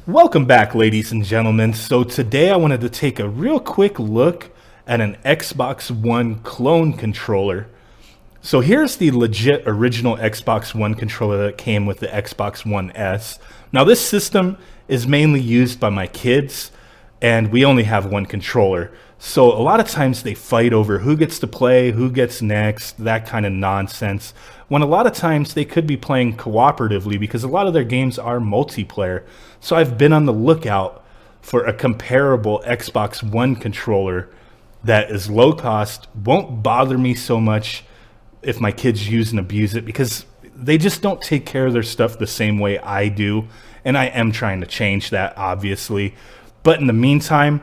Welcome back, ladies and gentlemen. So today I wanted to take a real quick look at an Xbox One clone controller. So here's the legit original Xbox One controller that came with the Xbox One S. Now this system is mainly used by my kids, and we only have one controller. So a lot of times they fight over who gets to play, who gets next, that kind of nonsense. When a lot of times they could be playing cooperatively because a lot of their games are multiplayer. So I've been on the lookout for a comparable Xbox One controller that is low cost, won't bother me so much if my kids use and abuse it, because they just don't take care of their stuff the same way I do. And I am trying to change that, obviously. But in the meantime,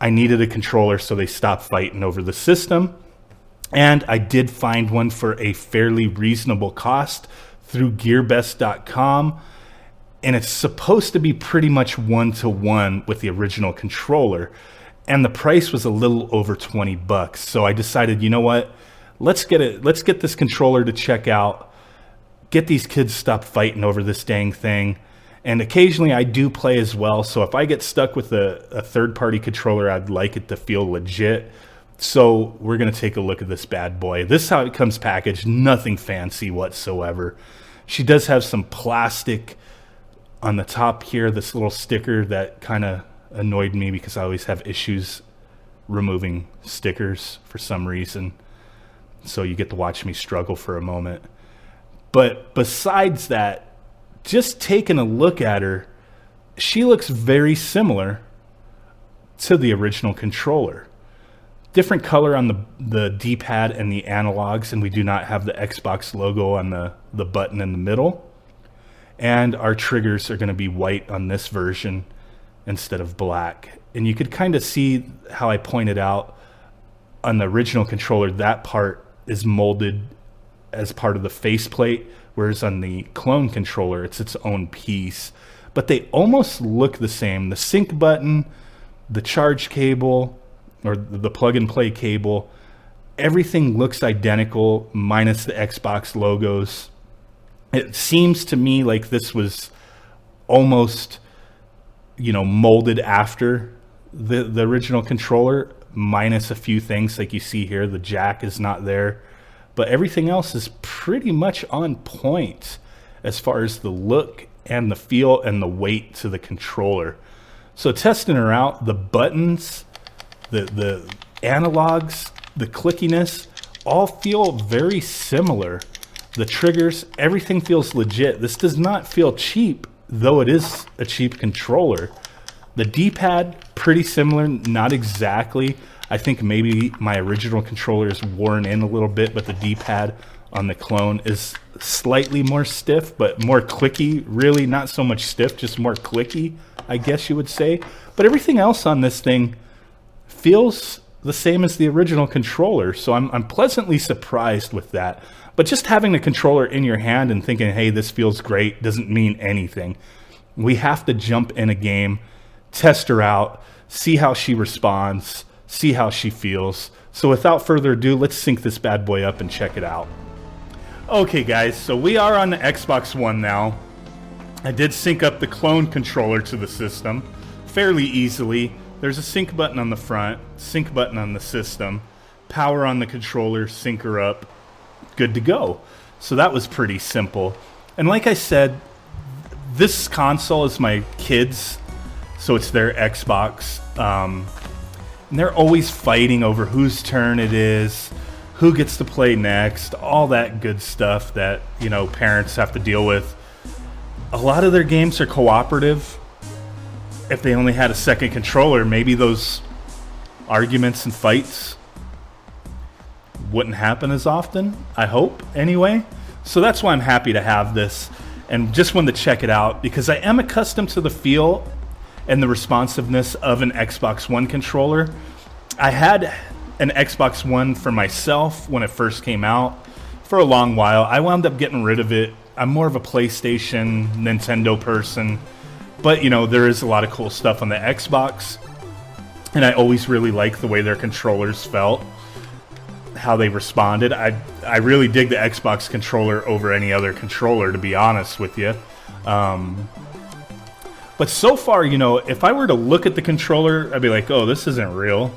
I needed a controller, so they stopped fighting over the system. And I did find one for a fairly reasonable cost through gearbest.com. And it's supposed to be pretty much one-to-one with the original controller. And the price was a little over 20 bucks. So I decided, you know what? Let's get this controller to check out. Get these kids to stop fighting over this dang thing. And occasionally I do play as well. So if I get stuck with a third-party controller, I'd like it to feel legit. So we're going to take a look at this bad boy. This is how it comes packaged. Nothing fancy whatsoever. She does have some plastic on the top here, this little sticker that kind of annoyed me because I always have issues removing stickers for some reason. So you get to watch me struggle for a moment. But besides that, just taking a look at her, she looks very similar to the original controller. Different color on the D-pad and the analogs, and we do not have the Xbox logo on the button in the middle. And our triggers are going to be white on this version instead of black. And you could kind of see how I pointed out on the original controller, that part is molded as part of the faceplate, whereas on the clone controller, it's its own piece. But they almost look the same. The sync button, the charge cable, or the plug-and-play cable, everything looks identical, minus the Xbox logos. It seems to me like this was almost, molded after the original controller, minus a few things like you see here. The jack is not there, but everything else is pretty much on point as far as the look and the feel and the weight to the controller. So testing her out, the buttons, the analogs, the clickiness, all feel very similar. The triggers, everything feels legit. This does not feel cheap, though it is a cheap controller. The D-pad, pretty similar, not exactly. I think maybe my original controller is worn in a little bit, but the D-pad on the clone is slightly more stiff, but more clicky. Really, not so much stiff, just more clicky, I guess you would say. But everything else on this thing feels the same as the original controller, so I'm pleasantly surprised with that. But just having the controller in your hand and thinking, hey, this feels great, doesn't mean anything. We have to jump in a game, test her out, see how she responds, see how she feels. So without further ado, let's sync this bad boy up and check it out. Okay, guys, so we are on the Xbox One now. I did sync up the clone controller to the system fairly easily. There's a sync button on the front, sync button on the system, power on the controller, sync her up. Good to go. So that was pretty simple. And like I said, this console is my kids', so it's their Xbox. And they're always fighting over whose turn it is, who gets to play next, all that good stuff that, parents have to deal with. A lot of their games are cooperative. If they only had a second controller, maybe those arguments and fights wouldn't happen as often, I hope, anyway. So that's why I'm happy to have this, and just wanted to check it out because I am accustomed to the feel and the responsiveness of an Xbox One controller. I had an Xbox One for myself when it first came out for a long while. I wound up getting rid of it. I'm more of a PlayStation, Nintendo person, but there is a lot of cool stuff on the Xbox, and I always really liked the way their controllers felt, how they responded. I really dig the Xbox controller over any other controller, to be honest with you. But so far, you know, if I were to look at the controller, I'd be like, oh, this isn't real.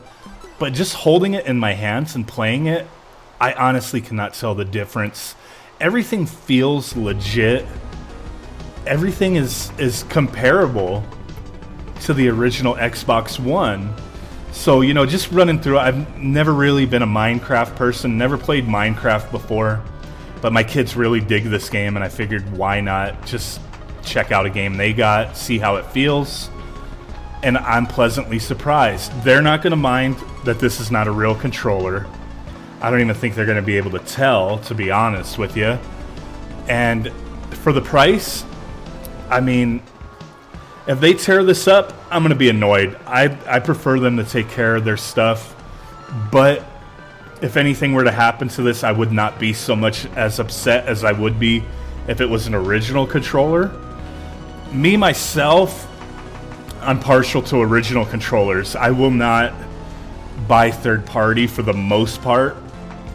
But just holding it in my hands and playing it, I honestly cannot tell the difference. Everything feels legit. Everything is comparable to the original Xbox One. So, you know, just running through, I've never really been a Minecraft person, never played Minecraft before, but my kids really dig this game, and I figured why not just check out a game they got, see how it feels, and I'm pleasantly surprised. They're not going to mind that this is not a real controller. I don't even think they're going to be able to tell, to be honest with you. And for the price, I mean, if they tear this up, I'm going to be annoyed. I prefer them to take care of their stuff. But if anything were to happen to this, I would not be so much as upset as I would be if it was an original controller. Me, myself, I'm partial to original controllers. I will not buy third party for the most part,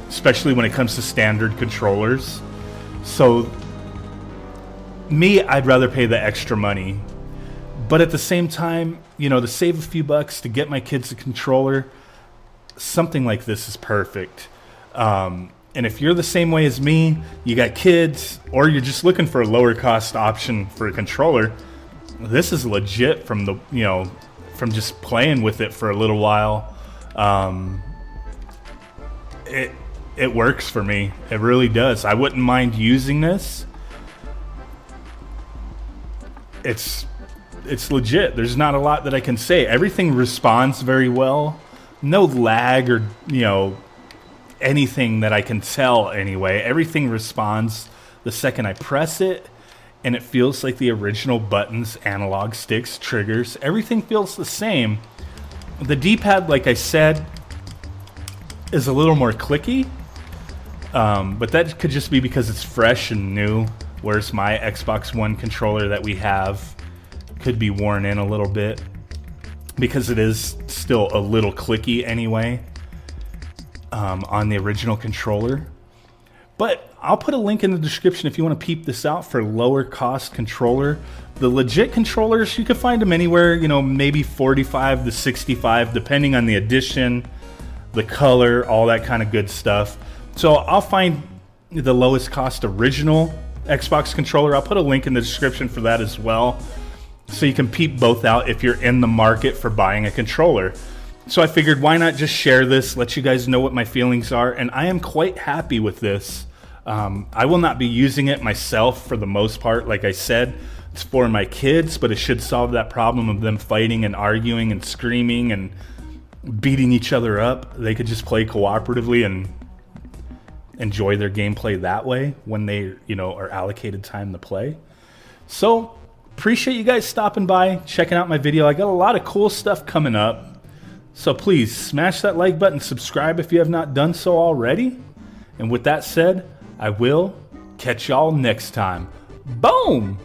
especially when it comes to standard controllers. So, me, I'd rather pay the extra money. But at the same time, you know, to save a few bucks to get my kids a controller, something like this is perfect. And if you're the same way as me, you got kids, or you're just looking for a lower cost option for a controller, this is legit from the, you know, from just playing with it for a little while. It works for me. It really does. I wouldn't mind using this. It's legit. There's not a lot that I can say. Everything responds very well. No lag or, you know, anything that I can tell anyway. Everything responds the second I press it, and it feels like the original buttons, analog sticks, triggers. Everything feels the same. The D-pad, like I said, is a little more clicky, but that could just be because it's fresh and new, whereas my Xbox One controller that we have could be worn in a little bit because it is still a little clicky anyway on the original controller. But I'll put a link in the description if you want to peep this out for lower cost controller. The legit controllers, you can find them anywhere, you know, maybe 45 to 65, depending on the edition, the color, all that kind of good stuff. So I'll find the lowest cost original Xbox controller. I'll put a link in the description for that as well, so you can peep both out if you're in the market for buying a controller. So I figured, why not just share this, let you guys know what my feelings are, and I am quite happy with this. I will not be using it myself for the most part. Like I said, it's for my kids, but it should solve that problem of them fighting and arguing and screaming and beating each other up. They could just play cooperatively and enjoy their gameplay that way when they, you know, are allocated time to play. So appreciate you guys stopping by, checking out my video. I got a lot of cool stuff coming up. So please smash that like button, subscribe if you have not done so already. And with that said, I will catch y'all next time. Boom!